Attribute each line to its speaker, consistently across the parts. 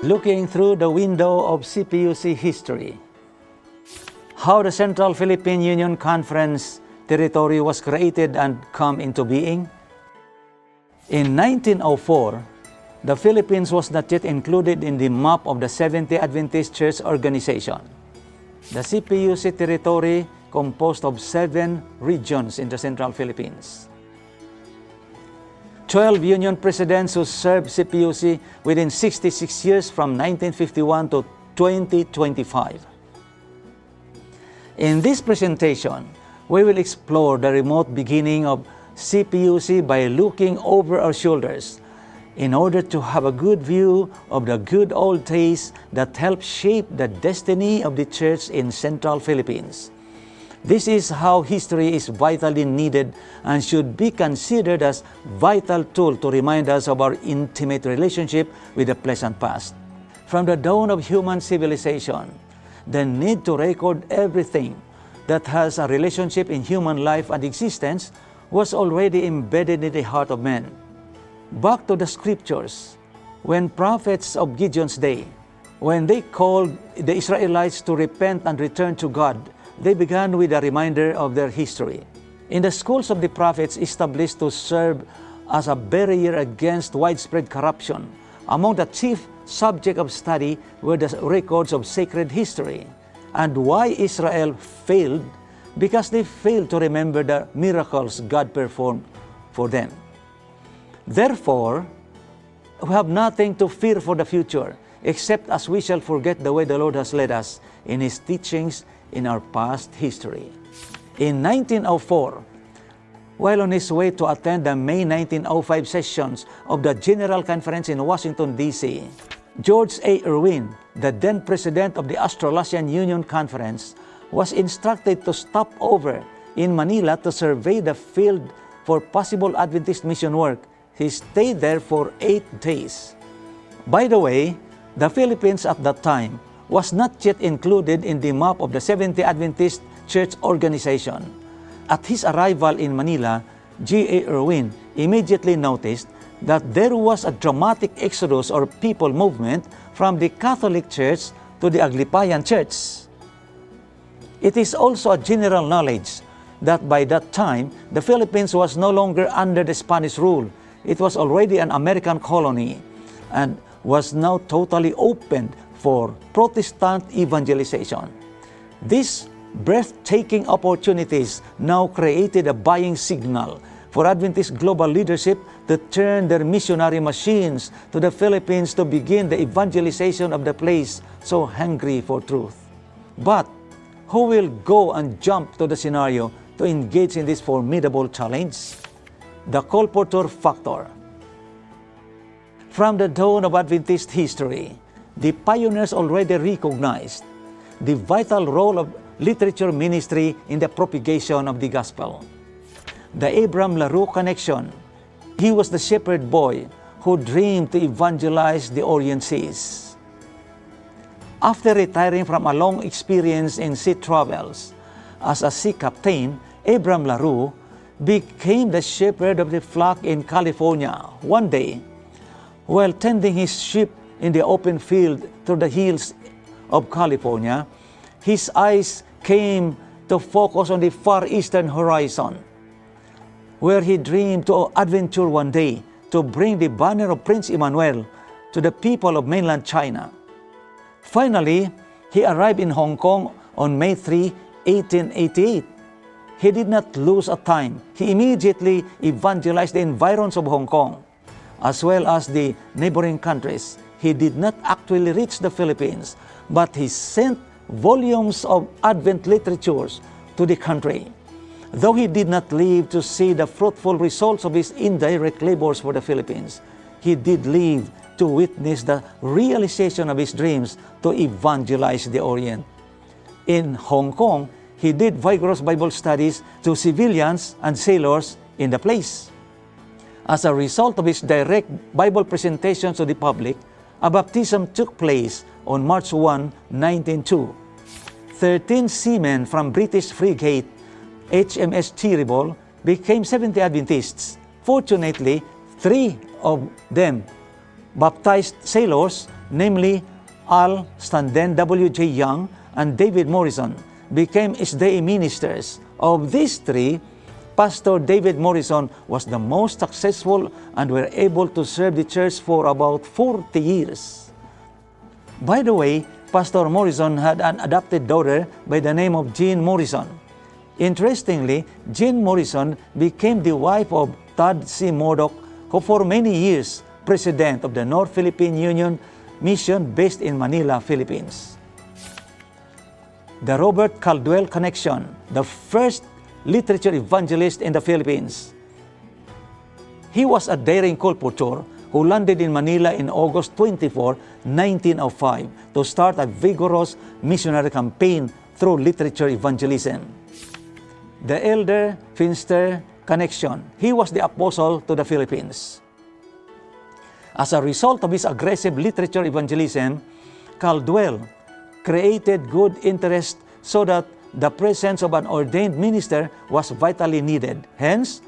Speaker 1: Looking through the window of CPUC history, how the Central Philippine Union Conference territory was created and come into being. In 1904, the Philippines was not yet included in the map of the Seventh-day Adventist Church Organization. The CPUC territory composed of 7 regions in the Central Philippines. 12 Union presidents who served CPUC within 66 years from 1951 to 2025. In this presentation, we will explore the remote beginning of CPUC by looking over our shoulders in order to have a good view of the good old days that helped shape the destiny of the church in Central Philippines. This is how history is vitally needed and should be considered as vital tool to remind us of our intimate relationship with the pleasant past. From the dawn of human civilization, the need to record everything that has a relationship in human life and existence was already embedded in the heart of men. Back to the scriptures, when prophets of Gideon's day, when they called the Israelites to repent and return to God, they began with a reminder of their history. In the schools of the prophets established to serve as a barrier against widespread corruption, among the chief subject of study were the records of sacred history. And why Israel failed? Because they failed to remember the miracles God performed for them. Therefore, we have nothing to fear for the future, except as we shall forget the way the Lord has led us in His teachings in our past history. In 1904, while on his way to attend the May 1905 sessions of the General Conference in Washington, D.C., George A. Irwin, the then president of the Australasian Union Conference, was instructed to stop over in Manila to survey the field for possible Adventist mission work. He stayed there for 8 days. By the way, the Philippines at that time was not yet included in the map of the Seventh-day Adventist Church Organization. At his arrival in Manila, G. A. Irwin immediately noticed that there was a dramatic exodus or people movement from the Catholic Church to the Aglipayan Church. It is also a general knowledge that by that time, the Philippines was no longer under the Spanish rule. It was already an American colony and was now totally opened for Protestant evangelization. These breathtaking opportunities now created a buying signal for Adventist global leadership to turn their missionary machines to the Philippines to begin the evangelization of the place so hungry for truth. But who will go and jump to the scenario to engage in this formidable challenge? The colporteur factor. From the dawn of Adventist history, the pioneers already recognized the vital role of literature ministry in the propagation of the gospel. The Abram LaRue connection. He was the shepherd boy who dreamed to evangelize the Orient Seas. After retiring from a long experience in sea travels as a sea captain, Abram LaRue became the shepherd of the flock in California. One day, while tending his sheep in the open field through the hills of California, his eyes came to focus on the far eastern horizon, where he dreamed to adventure one day to bring the banner of Prince Emmanuel to the people of mainland China. Finally, he arrived in Hong Kong on May 3, 1888. He did not lose a time. He immediately evangelized the environs of Hong Kong, as well as the neighboring countries. He did not actually reach the Philippines, but he sent volumes of Advent literatures to the country. Though he did not live to see the fruitful results of his indirect labors for the Philippines, he did live to witness the realization of his dreams to evangelize the Orient. In Hong Kong, he did vigorous Bible studies to civilians and sailors in the place. As a result of his direct Bible presentations to the public, a baptism took place on March 1, 1902. 13 seamen from British frigate HMS Cheeryble became Seventh-day Adventists. Fortunately, 3 of them, baptized sailors, namely Al Standen, W.J. Young, and David Morrison, became SDA ministers. Of these three, Pastor David Morrison was the most successful and were able to serve the church for about 40 years. By the way, Pastor Morrison had an adopted daughter by the name of Jean Morrison. Interestingly, Jean Morrison became the wife of Todd C. Murdoch, who for many years president of the North Philippine Union Mission based in Manila, Philippines. The Robert Caldwell Connection, the first literature evangelist in the Philippines. He was a daring colporteur who landed in Manila in August 24, 1905 to start a vigorous missionary campaign through literature evangelism. The Elder Finster Connection. He was the apostle to the Philippines. As a result of his aggressive literature evangelism, Caldwell created good interest so that the presence of an ordained minister was vitally needed. Hence,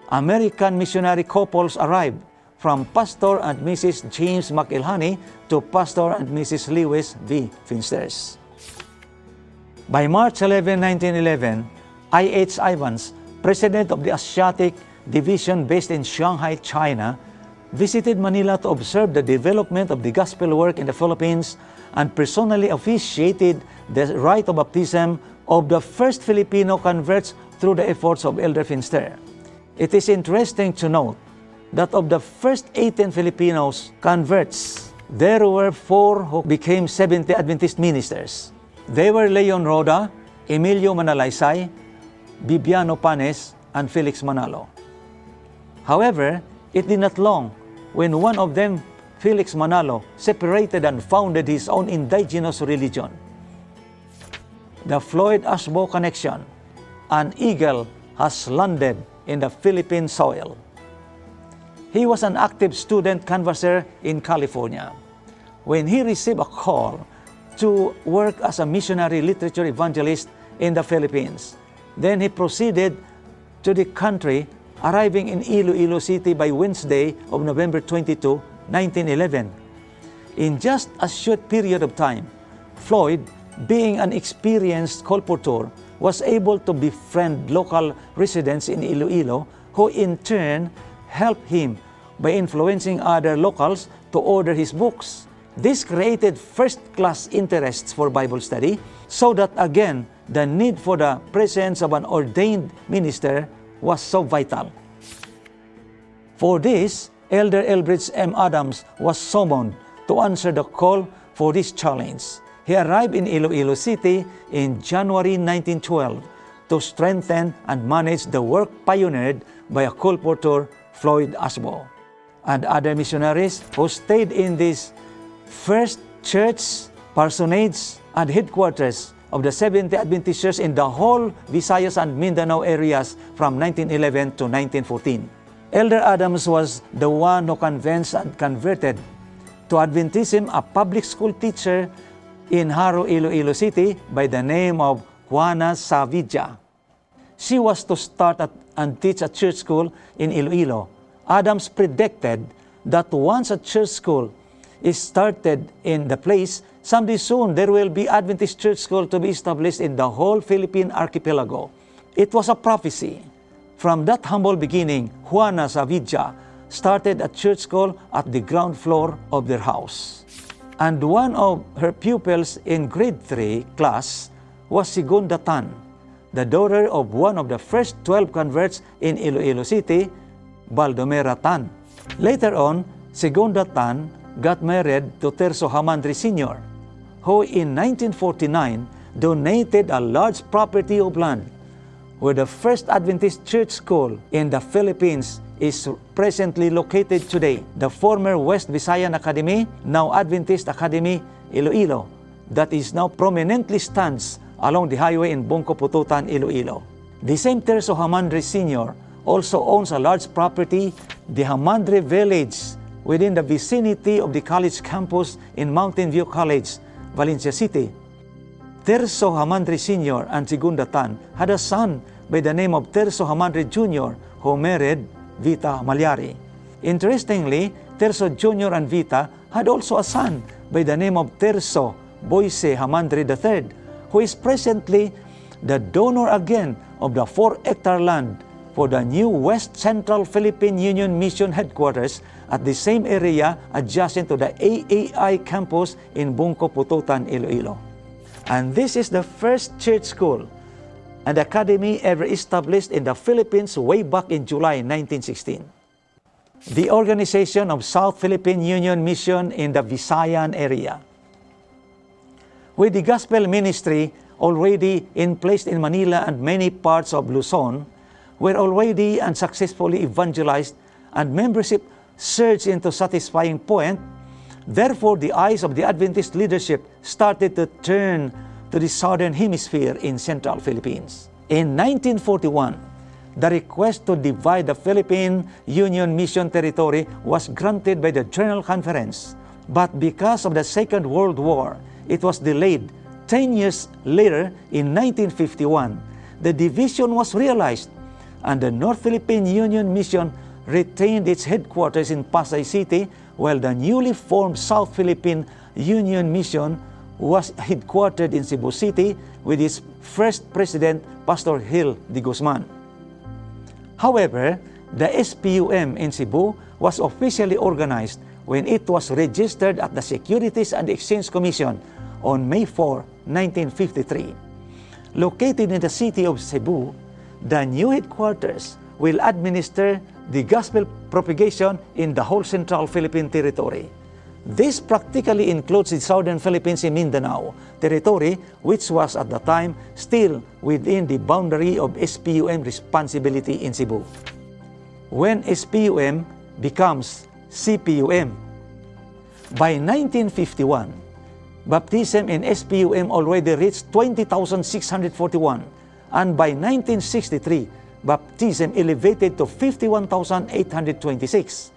Speaker 1: American missionary couples arrived, from Pastor and Mrs. James McIlhanney to Pastor and Mrs. Lewis V. Finsters. By March 11, 1911, I.H. Ivans, president of the Asiatic Division based in Shanghai, China, visited Manila to observe the development of the gospel work in the Philippines and personally officiated the rite of baptism of the first Filipino converts through the efforts of Elder Finster. It is interesting to note that of the first 18 Filipinos converts, there were 4 who became Seventh-day Adventist ministers. They were Leon Roda, Emilio Manalaysay, Bibiano Panes, and Felix Manalo. However, it did not long when one of them, Felix Manalo, separated and founded his own indigenous religion. The Floyd Ashbo Connection. An eagle has landed in the Philippine soil. He was an active student canvasser in California. When he received a call to work as a missionary literature evangelist in the Philippines, then he proceeded to the country, arriving in Iloilo City by Wednesday of November 22, 1911. In just a short period of time, Floyd, being an experienced colporteur, was able to befriend local residents in Iloilo, who in turn helped him by influencing other locals to order his books. This created first-class interests for Bible study, so that again, the need for the presence of an ordained minister was so vital. For this, Elder Elbridge M. Adams was summoned to answer the call for this challenge. He arrived in Iloilo City in January 1912 to strengthen and manage the work pioneered by a colporteur, Floyd Ashbo, and other missionaries who stayed in this first church, parsonage, and headquarters of the Seventh-day Adventist Church in the whole Visayas and Mindanao areas from 1911 to 1914. Elder Adams was the one who convinced and converted to Adventism a public school teacher in Haro, Iloilo City by the name of Juana Savilla. She was to start and teach a church school in Iloilo. Adams predicted that once a church school is started in the place, someday soon there will be Adventist church school to be established in the whole Philippine archipelago. It was a prophecy. From that humble beginning, Juana Savilla started a church school at the ground floor of their house. And one of her pupils in grade 3 class was Segunda Tan, the daughter of one of the first 12 converts in Iloilo City, Baldomera Tan. Later on, Segunda Tan got married to Terso Hamandri Sr., who in 1949 donated a large property of land where the first Adventist church school in the Philippines is presently located today, the former West Visayan Academy, now Adventist Academy, Iloilo, that is now prominently stands along the highway in Bongko Pututan, Iloilo. The same Terso Hamandri Sr. also owns a large property, the Hamandri Village, within the vicinity of the college campus in Mountain View College, Valencia City. Terso Hamandri Sr. and Segunda Tan had a son by the name of Terso Hamandri Jr., who married Vita Malyari. Interestingly, Terso Jr. and Vita had also a son by the name of Tirso Boise Hamandri III, who is presently the donor again of the 4-hectare land for the new West Central Philippine Union Mission headquarters at the same area adjacent to the AAI campus in Bungco, Pututan, Iloilo. And this is the first church school and academy ever established in the Philippines way back in July 1916. The organization of South Philippine Union Mission in the Visayan area. With the gospel ministry already in place in Manila and many parts of Luzon, were already and successfully evangelized, and membership surged into satisfying point. Therefore, the eyes of the Adventist leadership started to turn to the southern hemisphere in Central Philippines. In 1941, the request to divide the Philippine Union Mission territory was granted by the General Conference, but because of the Second World War, it was delayed. 10 years later, in 1951, the division was realized, and the North Philippine Union Mission retained its headquarters in Pasay City, while the newly formed South Philippine Union Mission was headquartered in Cebu City with its first president, Pastor Gil de Guzman. However, the SPUM in Cebu was officially organized when it was registered at the Securities and Exchange Commission on May 4, 1953. Located in the city of Cebu, the new headquarters will administer the gospel propagation in the whole Central Philippine territory. This practically includes the Southern Philippines in Mindanao territory, which was at the time still within the boundary of SPUM responsibility in Cebu. When SPUM becomes CPUM, by 1951, baptism in SPUM already reached 20,641, and by 1963, baptism elevated to 51,826.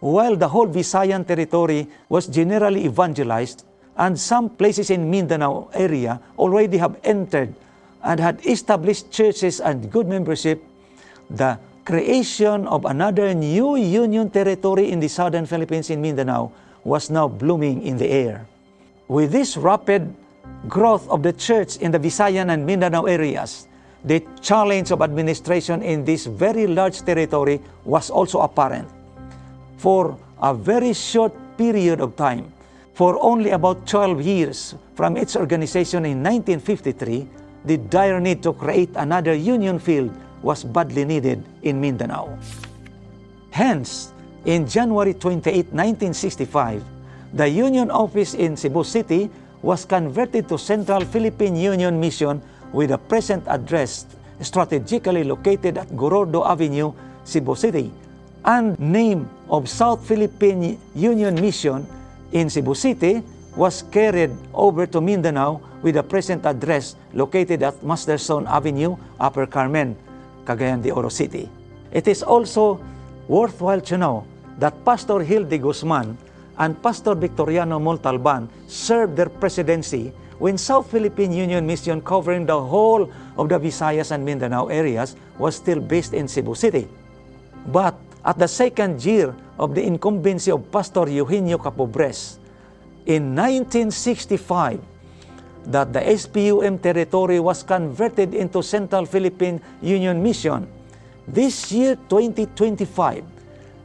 Speaker 1: While the whole Visayan territory was generally evangelized, and some places in Mindanao area already have entered and had established churches and good membership, the creation of another new union territory in the Southern Philippines in Mindanao was now blooming in the air. With this rapid growth of the church in the Visayan and Mindanao areas, the challenge of administration in this very large territory was also apparent. For a very short period of time, for only about 12 years from its organization in 1953, the dire need to create another union field was badly needed in Mindanao. Hence, in January 28, 1965, the Union Office in Cebu City was converted to Central Philippine Union Mission with a present address strategically located at Gorordo Avenue, Cebu City, and name of South Philippine Union Mission in Cebu City was carried over to Mindanao with a present address located at Masterson Avenue, Upper Carmen, Cagayan de Oro City. It is also worthwhile to know that Pastor Gil de Guzman and Pastor Victoriano Montalban served their presidency when South Philippine Union Mission, covering the whole of the Visayas and Mindanao areas, was still based in Cebu City. But at the second year of the incumbency of Pastor Eugenio Capobres, in 1965, that the SPUM territory was converted into Central Philippine Union Mission. This year, 2025,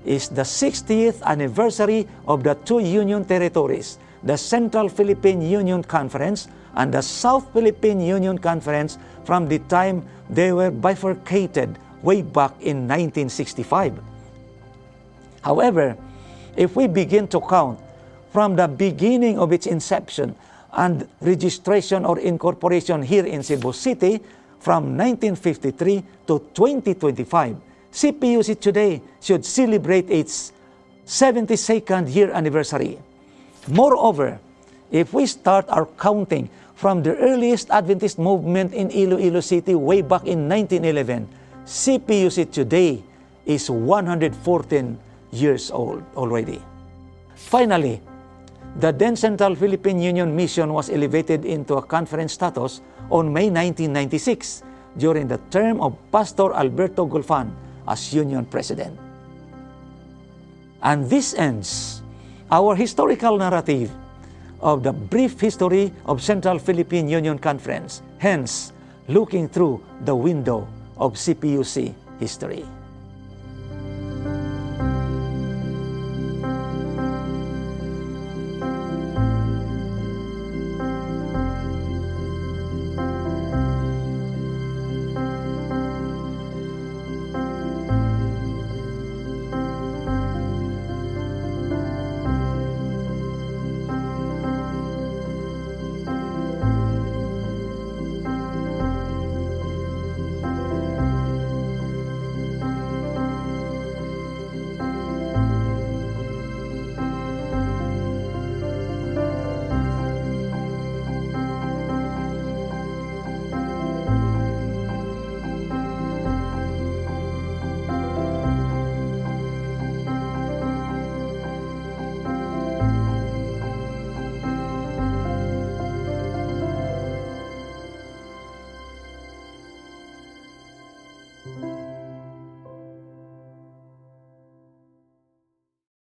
Speaker 1: is the 60th anniversary of the two union territories, the Central Philippine Union Conference and the South Philippine Union Conference, from the time they were bifurcated way back in 1965. However, if we begin to count from the beginning of its inception and registration or incorporation here in Cebu City from 1953 to 2025, CPUC today should celebrate its 72nd year anniversary. Moreover, if we start our counting from the earliest Adventist movement in Iloilo City way back in 1911, CPUC today is 114 years old already. Finally, the then Central Philippine Union Mission was elevated into a conference status on May 1996 during the term of Pastor Alberto Gulfan as Union President. And this ends our historical narrative of the brief history of Central Philippine Union Conference, hence looking through the window of CPUC history.